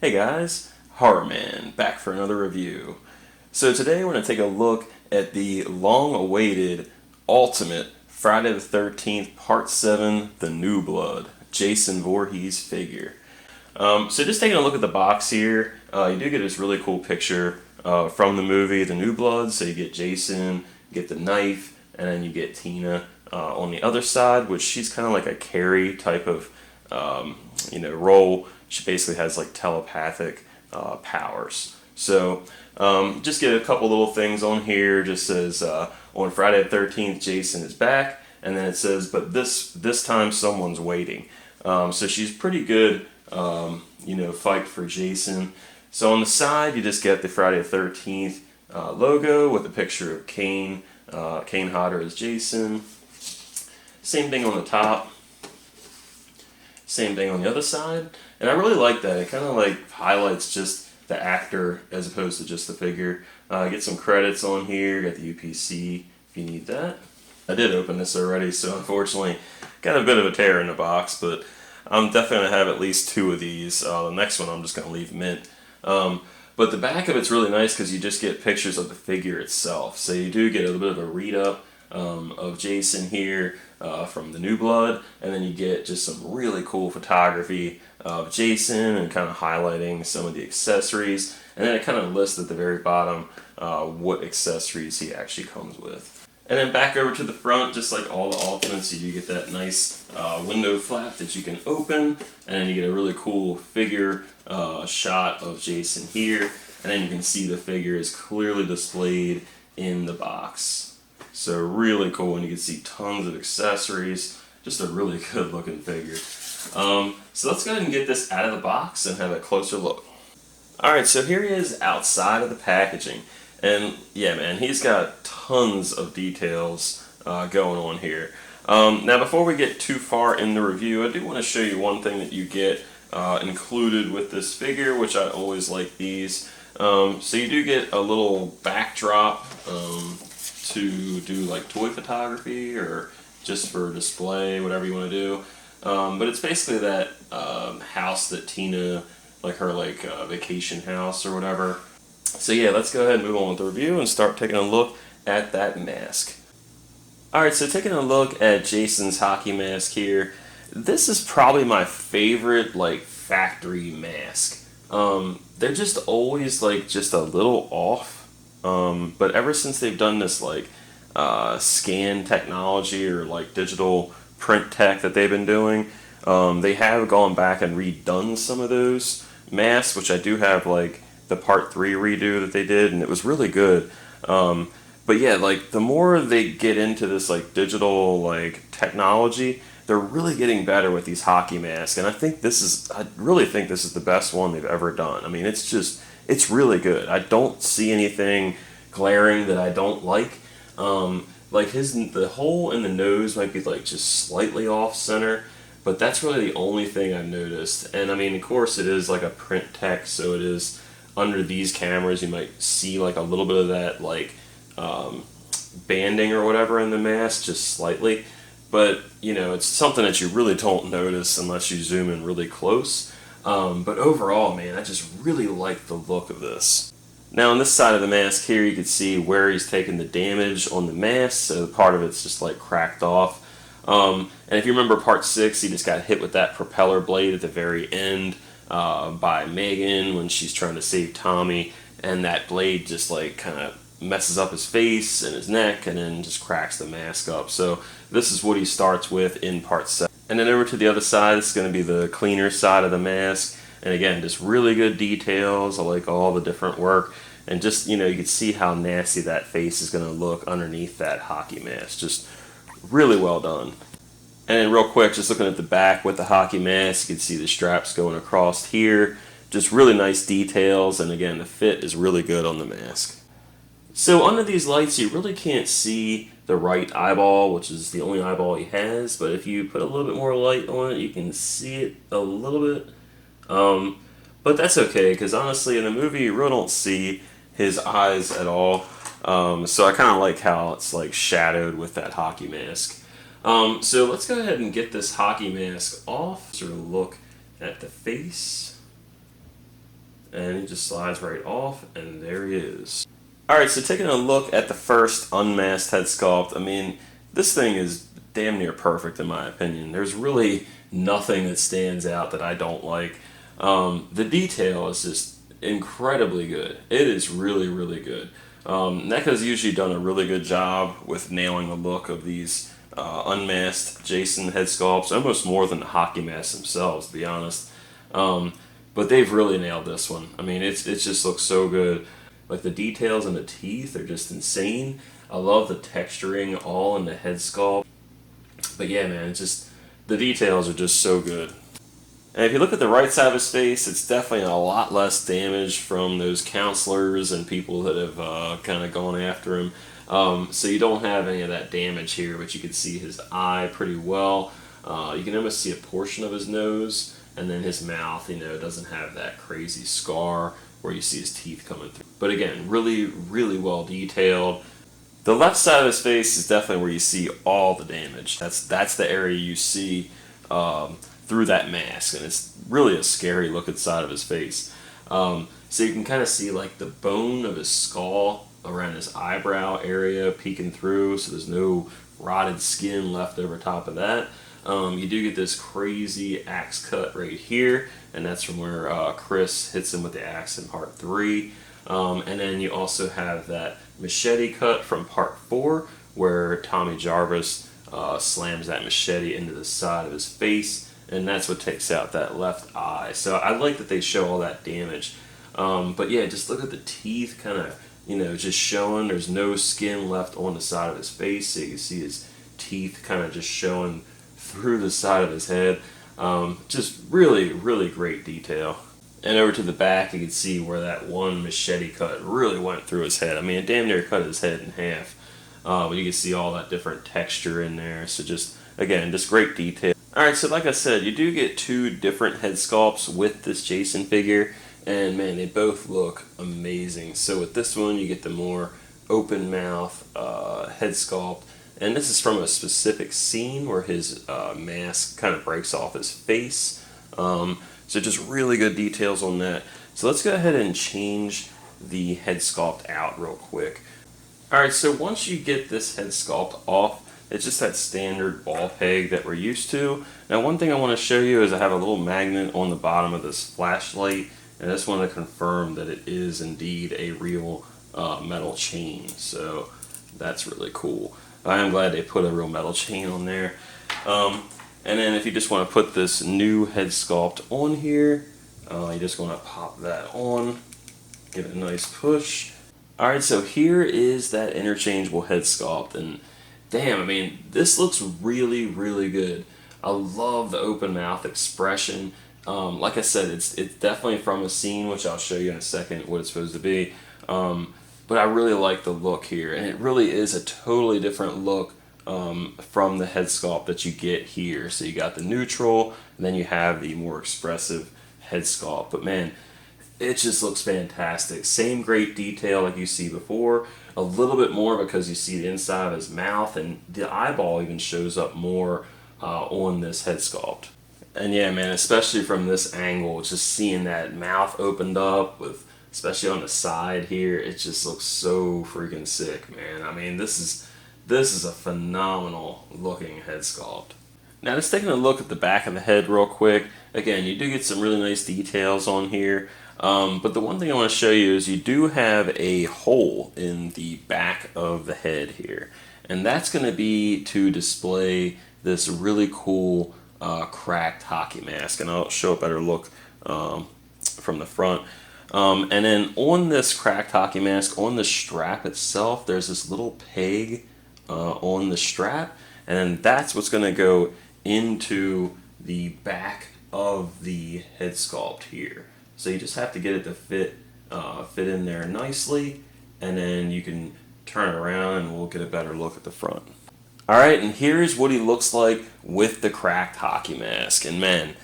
Hey guys, Horror Man back for another review. So today we're going to take a look at the long-awaited ultimate Friday the 13th Part 7 The New Blood Jason Voorhees figure. So just taking a look at the box here, you do get this really cool picture from the movie The New Blood. So you get Jason, you get the knife, and then you get Tina on the other side, which she's kind of like a Carrie type of role. She basically has like telepathic powers. So just get a couple little things on here. Just says on Friday the 13th, Jason is back, and then it says, but this time someone's waiting. So she's pretty good, fight for Jason. So on the side, you just get the Friday the 13th logo with a picture of Kane Hodder as Jason. Same thing on the top. Same thing on the other side. And I really like that. It kind of like highlights just the actor as opposed to just the figure. Get some credits on here. Got the UPC if you need that. I did open this already, so unfortunately got a bit of a tear in the box, but I'm definitely going to have at least two of these. The next one I'm just going to leave mint. But the back of it's really nice because you just get pictures of the figure itself. So you do get a little bit of a read-up of Jason here from The New Blood, and then you get just some really cool photography of Jason and kind of highlighting some of the accessories, and then it kind of lists at the very bottom what accessories he actually comes with. And then back over to the front, just like all the Ultimates, you do get that nice window flap that you can open, and then you get a really cool figure shot of Jason here, and then you can see the figure is clearly displayed in the box. So really cool, and you can see tons of accessories. Just a really good looking figure. So let's go ahead and get this out of the box and have a closer look. Alright, so here he is outside of the packaging. And yeah, man, he's got tons of details going on here. Now, before we get too far in the review, I do want to show you one thing that you get included with this figure, which I always like these. So you do get a little backdrop to do like toy photography or just for display, whatever you want to do. But it's basically that house that Tina, like her vacation house or whatever. So yeah, let's go ahead and move on with the review and start taking a look at that mask. Alright, so taking a look at Jason's hockey mask here, this is probably my favorite factory mask. They're just always just a little off, but ever since they've done this scan technology or digital print tech that they've been doing, they have gone back and redone some of those masks, which I do have the Part 3 redo that they did, and it was really good. But yeah, the more they get into this digital technology, they're really getting better with these hockey masks, and I really think this is the best one they've ever done. I mean, it's really good. I don't see anything glaring that I don't like. The hole in the nose might be just slightly off center, but that's really the only thing I've noticed. And I mean, of course, it is a print tech, so it is under these cameras. You might see a little bit of that banding or whatever in the mask, just slightly. But it's something that you really don't notice unless you zoom in really close. But overall, man, I just really like the look of this. Now on this side of the mask here, you can see where he's taken the damage on the mask, so part of it's just cracked off. And if you remember Part 6, he just got hit with that propeller blade at the very end by Megan when she's trying to save Tommy, and that blade just kind of messes up his face and his neck and then just cracks the mask up. So this is what he starts with in Part 7. And then over to the other side, this is going to be the cleaner side of the mask. And again, just really good details. I like all the different work. And just, you can see how nasty that face is going to look underneath that hockey mask. Just really well done. And then real quick, just looking at the back with the hockey mask, you can see the straps going across here. Just really nice details. And again, the fit is really good on the mask. So under these lights, you really can't see the right eyeball, which is the only eyeball he has. But if you put a little bit more light on it, you can see it a little bit. But that's okay, because honestly, in the movie, you really don't see his eyes at all. So I kind of like how it's shadowed with that hockey mask. So let's go ahead and get this hockey mask off. Sort of look at the face. and he just slides right off, and there he is. Alright, so taking a look at the first unmasked head sculpt, I mean, this thing is damn near perfect in my opinion. There's really nothing that stands out that I don't like. The detail is just incredibly good. It is really, really good. Neca's usually done a really good job with nailing the look of these unmasked Jason head sculpts, almost more than the hockey masks themselves, to be honest. But they've really nailed this one. I mean, it just looks so good. Like the details in the teeth are just insane. I love the texturing all in the head sculpt. But yeah, man, it's just the details are just so good. And if you look at the right side of his face, it's definitely a lot less damage from those counselors and people that have kind of gone after him. So you don't have any of that damage here, but you can see his eye pretty well. You can almost see a portion of his nose, and then his mouth, doesn't have that crazy scar where you see his teeth coming through. But again, really, really well detailed. The left side of his face is definitely where you see all the damage. That's the area you see through that mask, and it's really a scary looking side of his face. So you can kind of see like the bone of his skull around his eyebrow area peeking through, so there's no rotted skin left over top of that. You do get this crazy axe cut right here, and that's from where Chris hits him with the axe in part 3. And then you also have that machete cut from part 4, where Tommy Jarvis slams that machete into the side of his face, and that's what takes out that left eye. So I like that they show all that damage. But yeah, just look at the teeth kind of, just showing. There's no skin left on the side of his face, so you can see his teeth kind of just showing through the side of his head. Just really, really great detail. And over to the back, you can see where that one machete cut really went through his head. I mean, it damn near cut his head in half. But you can see all that different texture in there. So just, again, just great detail. Alright, so like I said, you do get 2 different head sculpts with this Jason figure. And man, they both look amazing. So with this one, you get the more open mouth head sculpt. And this is from a specific scene where his mask kind of breaks off his face. So just really good details on that. So let's go ahead and change the head sculpt out real quick. Alright, so once you get this head sculpt off, it's just that standard ball peg that we're used to. Now one thing I want to show you is I have a little magnet on the bottom of this flashlight, and I just want to confirm that it is indeed a real metal chain. So that's really cool. I am glad they put a real metal chain on there. And then if you just want to put this new head sculpt on here, you just want to pop that on, give it a nice push. Alright, so here is that interchangeable head sculpt, and damn, I mean, this looks really, really good. I love the open mouth expression. Like I said, it's definitely from a scene, which I'll show you in a second what it's supposed to be. But I really like the look here, and it really is a totally different look from the head sculpt that you get here. So you got the neutral, and then you have the more expressive head sculpt. But man, it just looks fantastic. Same great detail like you see before, a little bit more because you see the inside of his mouth, and the eyeball even shows up more on this head sculpt. And yeah, man, especially from this angle, just seeing that mouth opened up with, especially on the side here, it just looks so freaking sick, man. I mean, this is a phenomenal looking head sculpt. Now, just taking a look at the back of the head real quick. Again, you do get some really nice details on here. But the one thing I want to show you is you do have a hole in the back of the head here. And that's going to be to display this really cool cracked hockey mask. And I'll show a better look from the front. And then on this cracked hockey mask, on the strap itself, there's this little peg on the strap. And then that's what's going to go into the back of the head sculpt here. So you just have to get it to fit in there nicely, and then you can turn it around and we'll get a better look at the front. Alright, and here's what he looks like with the cracked hockey mask. And man,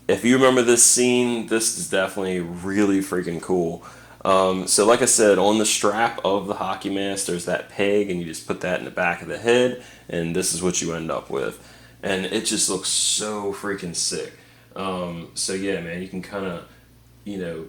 if you remember this scene, this is definitely really freaking cool. So like I said, on the strap of the hockey mask, there's that peg, and you just put that in the back of the head, and this is what you end up with. And it just looks so freaking sick. So yeah, man, you can kind of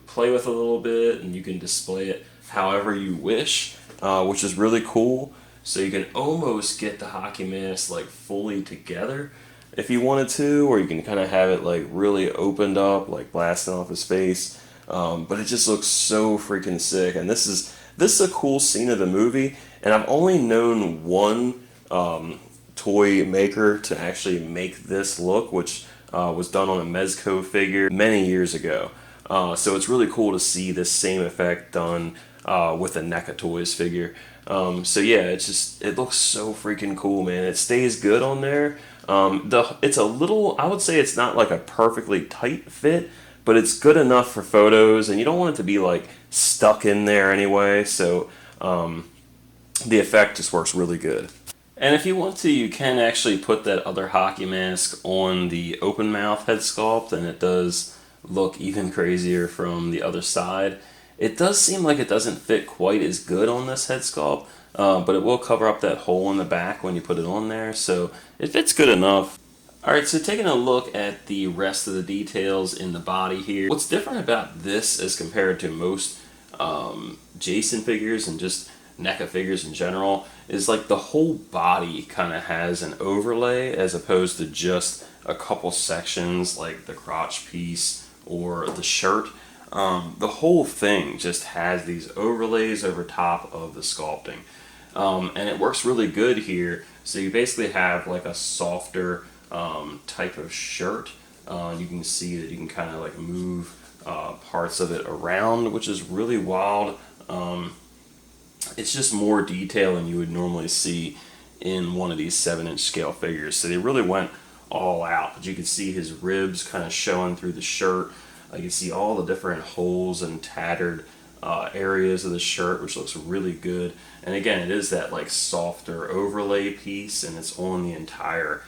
play with a little bit, and you can display it however you wish, which is really cool. So you can almost get the hockey mask like fully together if you wanted to, or you can kind of have it like really opened up, like blasting off his face. But it just looks so freaking sick, and this is a cool scene of the movie. And I've only known one toy maker to actually make this look, which was done on a Mezco figure many years ago. So it's really cool to see this same effect done with a Neca Toys figure. So yeah, it looks so freaking cool, man. It stays good on there. It's a little, I would say it's not like a perfectly tight fit, but it's good enough for photos, and you don't want it to be like stuck in there anyway. So the effect just works really good. And if you want to, you can actually put that other hockey mask on the open mouth head sculpt, and it does look even crazier from the other side. It does seem like it doesn't fit quite as good on this head sculpt, but it will cover up that hole in the back when you put it on there, so it fits good enough. Alright, so taking a look at the rest of the details in the body here. What's different about this as compared to most Jason figures and just NECA figures in general is like the whole body kind of has an overlay as opposed to just a couple sections like the crotch piece or the shirt. The whole thing just has these overlays over top of the sculpting, and it works really good here. So you basically have like a softer type of shirt. You can see that you can kind of like move parts of it around, which is really wild. It's just more detail than you would normally see in one of these 7-inch scale figures. So they really went all out. But you can see his ribs kind of showing through the shirt. You can see all the different holes and tattered areas of the shirt, which looks really good. And again, it is that like softer overlay piece, and it's on the entire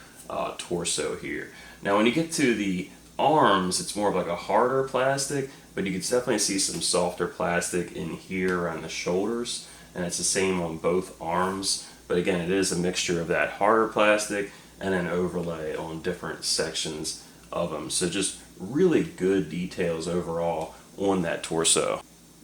torso here. Now when you get to the arms, it's more of like a harder plastic, but you can definitely see some softer plastic in here around the shoulders, and it's the same on both arms. But again, it is a mixture of that harder plastic and an overlay on different sections of them. So just really good details overall on that torso.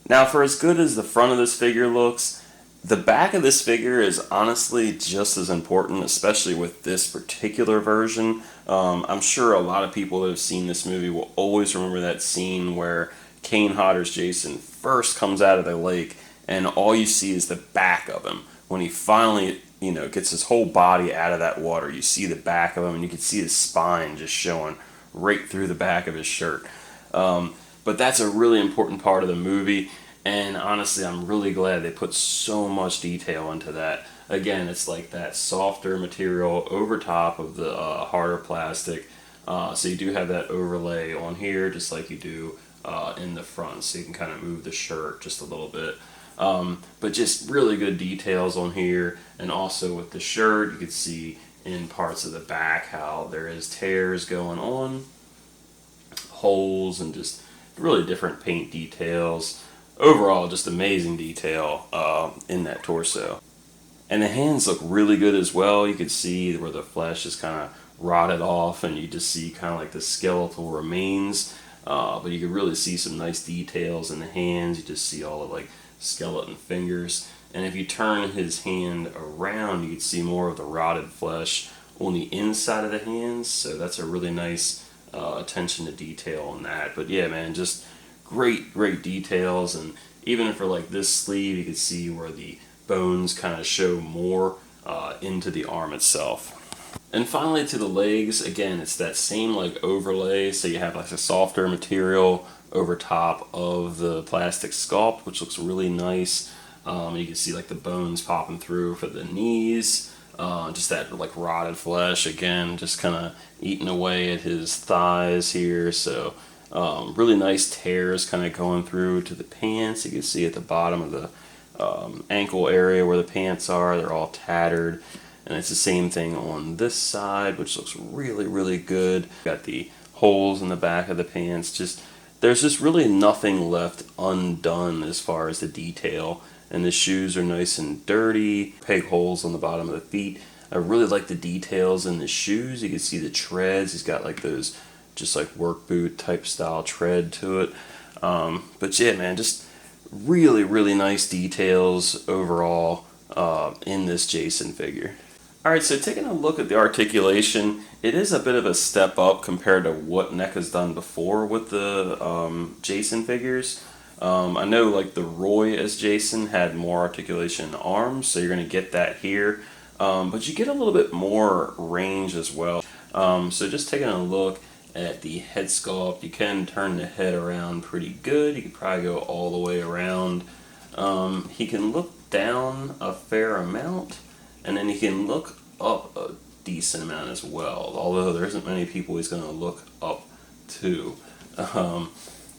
Now, for as good as the front of this figure looks, the back of this figure is honestly just as important, especially with this particular version. I'm sure a lot of people that have seen this movie will always remember that scene where Kane Hodder's Jason first comes out of the lake, and all you see is the back of him. When he finally, gets his whole body out of that water, you see the back of him, and you can see his spine just showing right through the back of his shirt. But that's a really important part of the movie, and honestly, I'm really glad they put so much detail into that. Again, it's like that softer material over top of the harder plastic, so you do have that overlay on here, just like you do in the front, so you can kind of move the shirt just a little bit. But just really good details on here, and also with the shirt, you can see in parts of the back how there is tears going on, holes, and just really different paint details. Overall, just amazing detail in that torso. And the hands look really good as well. You can see where the flesh is kind of rotted off, and you just see kind of like the skeletal remains. But you can really see some nice details in the hands. You just see all the like skeleton fingers. And if you turn his hand around, you can see more of the rotted flesh on the inside of the hands. So that's a really nice attention to detail on that. But yeah, man, just great details. And even for like this sleeve, you can see where the bones kind of show more into the arm itself. And finally, to the legs, again, it's that same like overlay. So you have like a softer material over top of the plastic sculpt, which looks really nice. You can see like the bones popping through for the knees. Just that like rotted flesh, again, just kind of eating away at his thighs here. So really nice tears kind of going through to the pants. You can see at the bottom of the ankle area where the pants are, they're all tattered. And it's the same thing on this side, which looks really good. Got the holes in the back of the pants. There's just really nothing left undone as far as the detail. And the shoes are nice and dirty, peg holes on the bottom of the feet. I really like the details in the shoes. You can see the treads. He's got like those just like work boot type style tread to it. But yeah, man, just really, really nice details overall in this Jason figure. Alright, so taking a look at the articulation, it is a bit of a step up compared to what Neca's done before with the Jason figures. I know like the Roy as Jason had more articulation in the arms, so you're going to get that here. But you get a little bit more range as well. So just taking a look at the head sculpt, you can turn the head around pretty good. You could probably go all the way around. He can look down a fair amount, and then he can look up a decent amount as well, although there isn't many people he's going to look up to.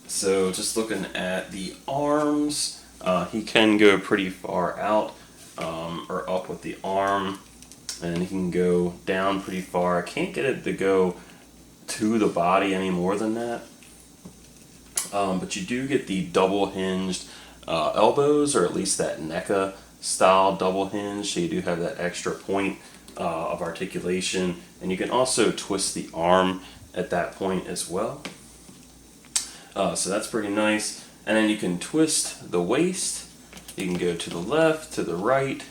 So just looking at the arms, he can go pretty far out or up with the arm, and he can go down pretty far. I can't get it to go to the body any more than that, but you do get the double hinged elbows, or at least that Neca style double hinge, so you do have that extra point of articulation, and you can also twist the arm at that point as well. So that's pretty nice. And then you can twist the waist. You can go to the left, to the right,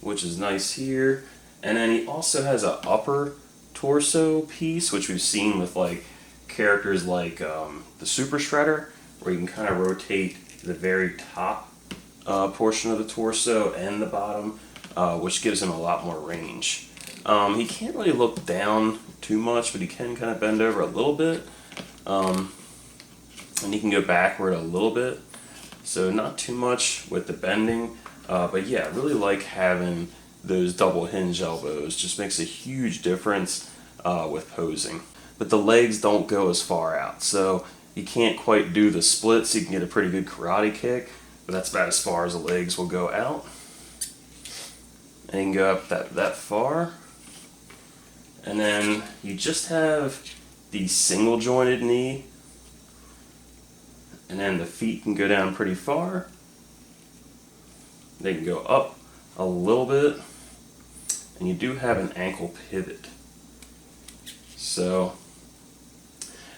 which is nice here. And then he also has an upper torso piece, which we've seen with like characters like the Super Shredder, where you can kind of rotate the very top portion of the torso and the bottom, which gives him a lot more range. He can't really look down too much, but he can kind of bend over a little bit. And you can go backward a little bit, so not too much with the bending, but yeah, I really like having those double hinge elbows. Just makes a huge difference with posing. But the legs don't go as far out, so you can't quite do the splits. You can get a pretty good karate kick, but that's about as far as the legs will go out. And you can go up that far, and then you just have the single jointed knee. And then the feet can go down pretty far. They can go up a little bit. And you do have an ankle pivot. So,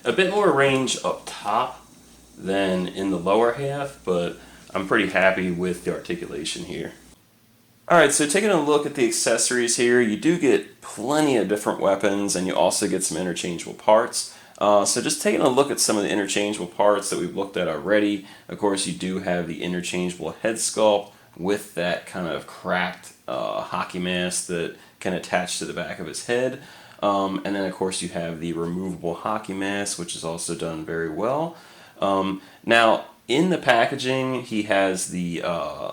a bit more range up top than in the lower half, but I'm pretty happy with the articulation here. Alright, so taking a look at the accessories here, you do get plenty of different weapons, and you also get some interchangeable parts. So just taking a look at some of the interchangeable parts that we've looked at already. Of course, you do have the interchangeable head sculpt with that kind of cracked hockey mask that can attach to the back of his head. And then, of course, you have the removable hockey mask, which is also done very well. Now, in the packaging, he has the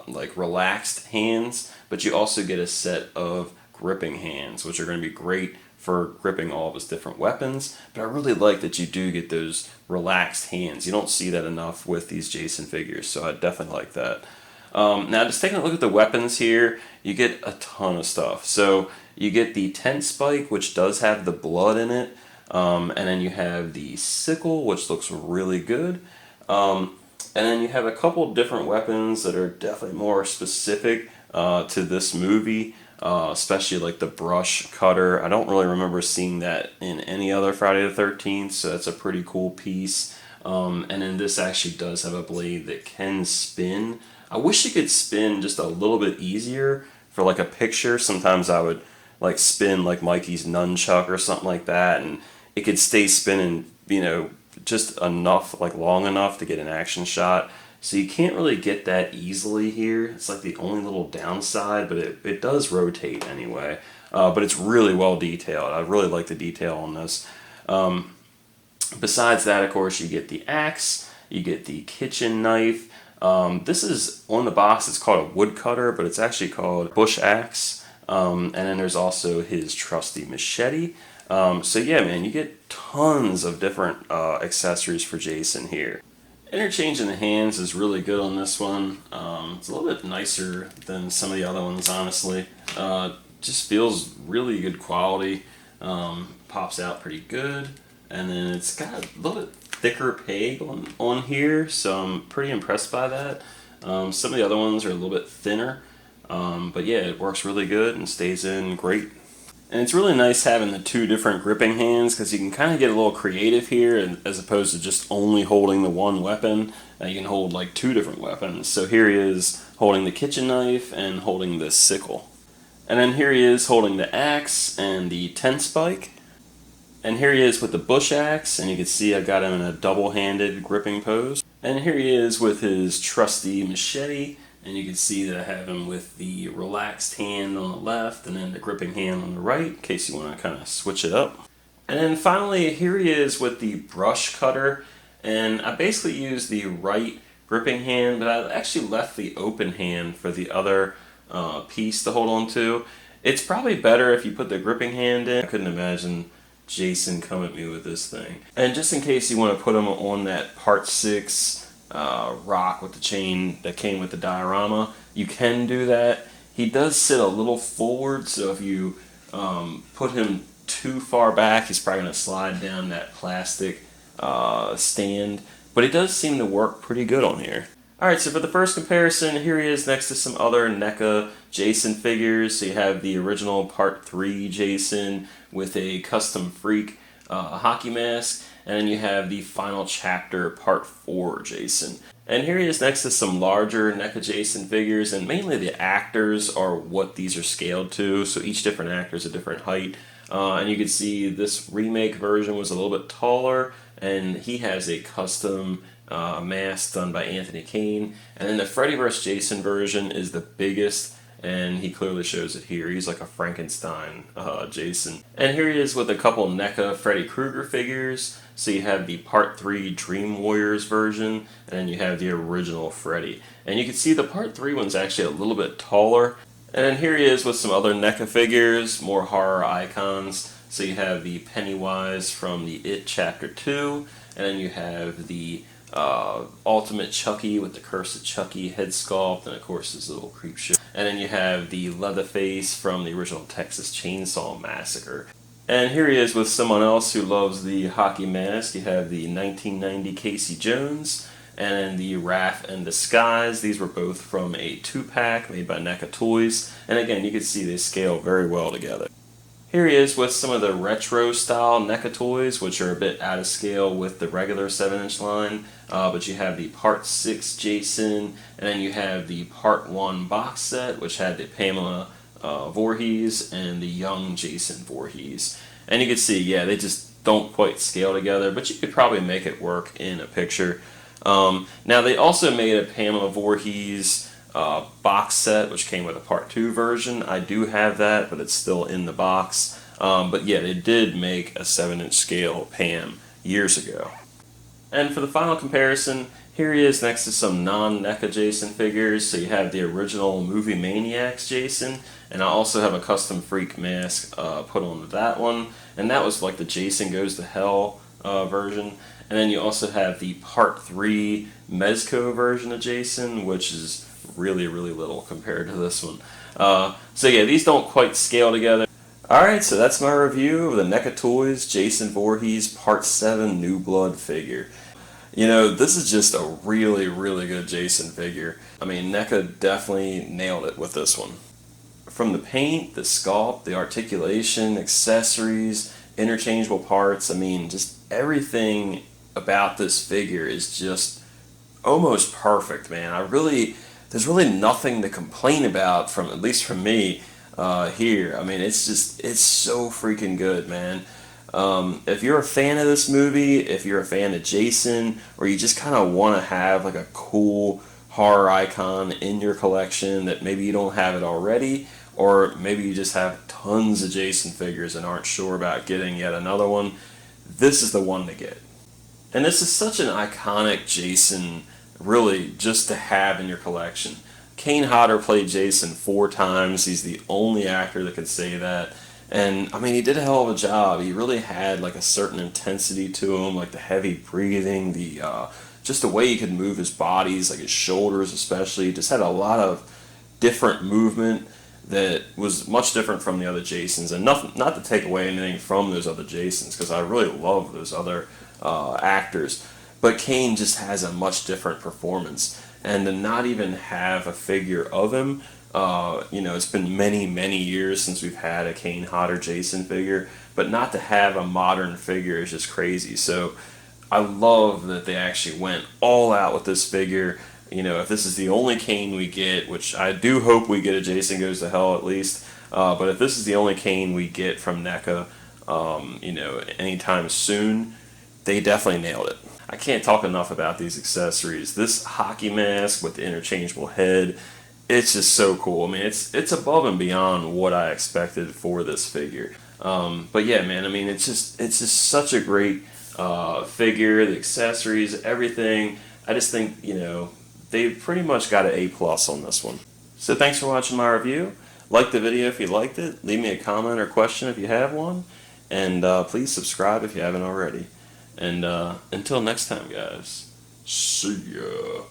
like relaxed hands, but you also get a set of gripping hands, which are going to be great for gripping all of his different weapons. But I really like that you do get those relaxed hands. You don't see that enough with these Jason figures, so I definitely like that. Now, just taking a look at the weapons here, you get a ton of stuff. So you get the tent spike, which does have the blood in it, and then you have the sickle, which looks really good. And then you have a couple different weapons that are definitely more specific to this movie. Especially like the brush cutter. I don't really remember seeing that in any other Friday the 13th, so that's a pretty cool piece. And then this actually does have a blade that can spin. I wish it could spin just a little bit easier for like a picture. Sometimes I would like spin like Mikey's nunchuck or something like that, and it could stay spinning, you know, just enough, like long enough to get an action shot. So you can't really get that easily here. It's like the only little downside, but it does rotate anyway. But it's really well detailed. I really like the detail on this. Besides that, of course, you get the axe, you get the kitchen knife. This is, on the box, it's called a woodcutter, but it's actually called bush axe. And then there's also his trusty machete. So yeah, man, you get tons of different accessories for Jason here. Interchanging the hands is really good on this one. It's a little bit nicer than some of the other ones, honestly. Just feels really good quality. Pops out pretty good. And then it's got a little bit thicker peg on here, so I'm pretty impressed by that. Some of the other ones are a little bit thinner. But yeah, it works really good and stays in great. And it's really nice having the two different gripping hands because you can kind of get a little creative here, and as opposed to just only holding the one weapon. You can hold like two different weapons. So here he is holding the kitchen knife and holding the sickle. And then here he is holding the axe and the tent spike. And here he is with the bush axe, and you can see I got him in a double-handed gripping pose. And here he is with his trusty machete, and you can see that I have him with the relaxed hand on the left and then the gripping hand on the right, in case you want to kind of switch it up. And then finally, here he is with the brush cutter, and I basically used the right gripping hand, but I actually left the open hand for the other piece to hold on to. It's probably better if you put the gripping hand in. I couldn't imagine Jason come at me with this thing. And just in case you want to put him on that part 6 rock with the chain that came with the diorama, you can do that. He does sit a little forward, so if you put him too far back, he's probably going to slide down that plastic stand. But it does seem to work pretty good on here. Alright, so for the first comparison, here he is next to some other Neca Jason figures. So you have the original Part 3 Jason with a custom freak hockey mask, and then you have the final chapter Part 4 Jason. And here he is next to some larger Neca Jason figures, and mainly the actors are what these are scaled to, so each different actor is a different height. And you can see this remake version was a little bit taller, and he has a custom mask done by Anthony Kane. And then the Freddy vs. Jason version is the biggest, and he clearly shows it here. He's like a Frankenstein Jason. And here he is with a couple Neca Freddy Krueger figures. So you have the Part 3 Dream Warriors version, and then you have the original Freddy. And you can see the Part 3 one's actually a little bit taller. And then here he is with some other Neca figures, more horror icons. So you have the Pennywise from the It Chapter 2, and then you have the Ultimate Chucky with the Curse of Chucky head sculpt, and of course his little creep show. And then you have the Leatherface from the original Texas Chainsaw Massacre. And here he is with someone else who loves the hockey mask. You have the 1990 Casey Jones and the Wrath and Disguise. These were both from a 2-pack made by Neca Toys. And again, you can see they scale very well together. Here he is with some of the retro style Neca toys, which are a bit out of scale with the regular 7-inch line. But you have the Part 6 Jason, and then you have the Part 1 box set, which had the Pamela Voorhees and the young Jason Voorhees. And you can see, yeah, they just don't quite scale together, but you could probably make it work in a picture. Now, they also made a Pamela Voorhees box set, which came with a Part 2 version. I do have that, but it's still in the box. But yeah, they did make a 7-inch scale Pam years ago. And for the final comparison, here he is next to some non-Neca Jason figures. So you have the original Movie Maniacs Jason, and I also have a custom freak mask put on that one. And that was like the Jason Goes to Hell version. And then you also have the Part 3 Mezco version of Jason, which is really, really little compared to this one. So yeah, these don't quite scale together. Alright, so that's my review of the Neca Toys Jason Voorhees Part 7 New Blood figure. You know, this is just a really, really good Jason figure. I mean, Neca definitely nailed it with this one. From the paint, the sculpt, the articulation, accessories, interchangeable parts, I mean, just everything about this figure is just almost perfect, man. There's really nothing to complain about, from at least from me here. I mean, it's so freaking good, man. If you're a fan of this movie, if you're a fan of Jason, or you just kind of want to have like a cool horror icon in your collection that maybe you don't have it already, or maybe you just have tons of Jason figures and aren't sure about getting yet another one, this is the one to get. And this is such an iconic Jason, really, just to have in your collection. Kane Hodder played Jason 4 times. He's the only actor that could say that. And, I mean, he did a hell of a job. He really had, like, a certain intensity to him, like the heavy breathing, just the way he could move his bodies, like his shoulders especially. He just had a lot of different movement that was much different from the other Jasons. And not to take away anything from those other Jasons, because I really love those other actors. But Kane just has a much different performance. And to not even have a figure of him You know, it's been many, many years since we've had a Kane Hodder Jason figure, but not to have a modern figure is just crazy. So I love that they actually went all out with this figure. You know, if this is the only Kane we get, which I do hope we get a Jason Goes to Hell at least, but if this is the only Kane we get from Neca, you know, anytime soon, they definitely nailed it. I can't talk enough about these accessories. This hockey mask with the interchangeable head, it's just so cool. I mean, it's above and beyond what I expected for this figure. But yeah, man, I mean, it's just such a great figure. The accessories, everything. I just think, you know, they pretty much got an A+ on this one. So thanks for watching my review. Like the video if you liked it. Leave me a comment or question if you have one. And please subscribe if you haven't already. And until next time, guys, see ya.